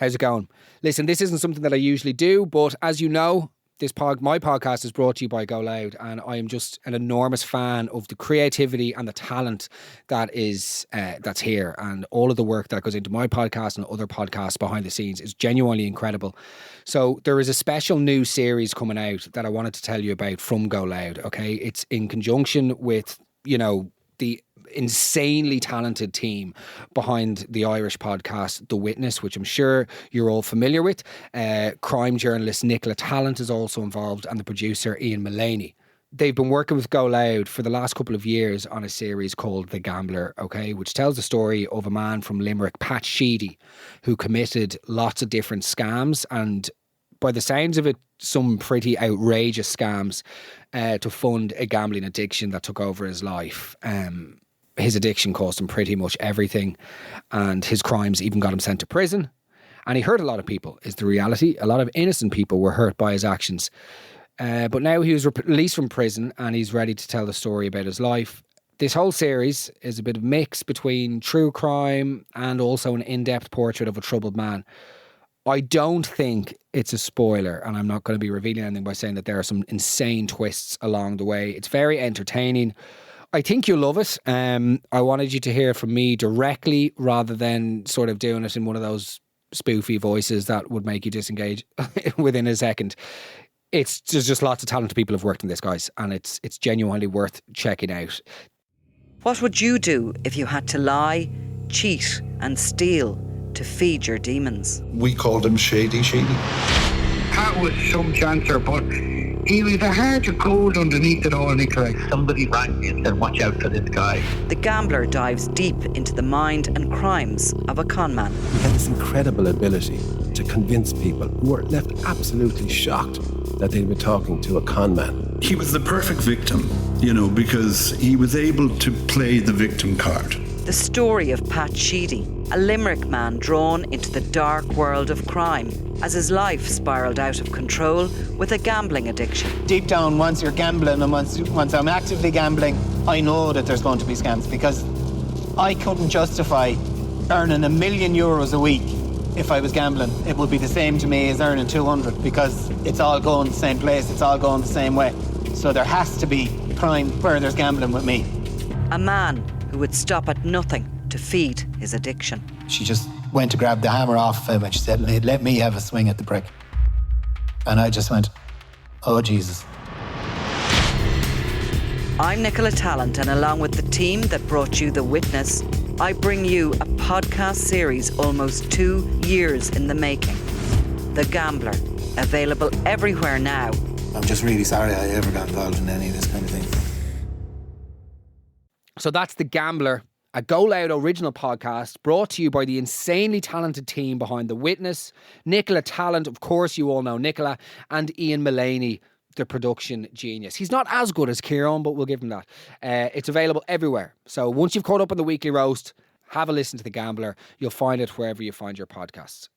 How's it going? Listen, this isn't something that I usually do, but as you know, my podcast is brought to you by GoLoud, and I am just an enormous fan of the creativity and the talent that is that's here, and all of the work that goes into my podcast and other podcasts behind the scenes is genuinely incredible. So there is a special new series coming out that I wanted to tell you about from GoLoud. Okay, it's in conjunction with the insanely talented team behind the Irish podcast The Witness, which I'm sure you're all familiar with. Crime journalist Nicola Tallant is also involved, and the producer Ian Maleney. They've been working with GoLoud for the last couple of years on a series called The Gambler, okay, which tells the story of a man from Limerick, Pat Sheedy, who committed lots of different scams, and by the sounds of it, some pretty outrageous scams to fund a gambling addiction that took over his life. His addiction cost him pretty much everything, and his crimes even got him sent to prison. And he hurt a lot of people, is the reality. A lot of innocent people were hurt by his actions. But now he was released from prison, and he's ready to tell the story about his life. This whole series is a bit of a mix between true crime and also an in-depth portrait of a troubled man. I don't think it's a spoiler, and I'm not going to be revealing anything by saying that there are some insane twists along the way. It's very entertaining. I think you'll love it. I wanted you to hear from me directly rather than sort of doing it in one of those spoofy voices that would make you disengage within a second. There's just lots of talented people who've worked in this, guys, and it's genuinely worth checking out. What would you do if you had to lie, cheat and steal to feed your demons? We called him Shady. Pat was some chancer, but he was a heart of gold underneath it all, Nicola. Somebody rang me and said, watch out for this guy. The Gambler dives deep into the mind and crimes of a conman. He had this incredible ability to convince people who were left absolutely shocked that they'd been talking to a conman. He was the perfect victim, because he was able to play the victim card. The story of Pat Sheedy, a Limerick man drawn into the dark world of crime as his life spiralled out of control with a gambling addiction. Deep down, once you're gambling and once I'm actively gambling, I know that there's going to be scams, because I couldn't justify earning €1 million a week if I was gambling. It would be the same to me as earning 200, because it's all going the same place, it's all going the same way. So there has to be crime where there's gambling with me. A man who would stop at nothing to feed his addiction. She just went to grab the hammer off him and she said, let me have a swing at the prick. And I just went, oh Jesus. I'm Nicola Tallant, and along with the team that brought you The Witness, I bring you a podcast series almost 2 years in the making. The Gambler, available everywhere now. I'm just really sorry I ever got involved in any of this kind of thing. So that's The Gambler, a GoLoud original podcast brought to you by the insanely talented team behind The Witness, Nicola Tallant, of course you all know Nicola, and Ian Maleney, the production genius. He's not as good as Kieran, but we'll give him that. It's available everywhere. So once you've caught up on the weekly roast, have a listen to The Gambler. You'll find it wherever you find your podcasts.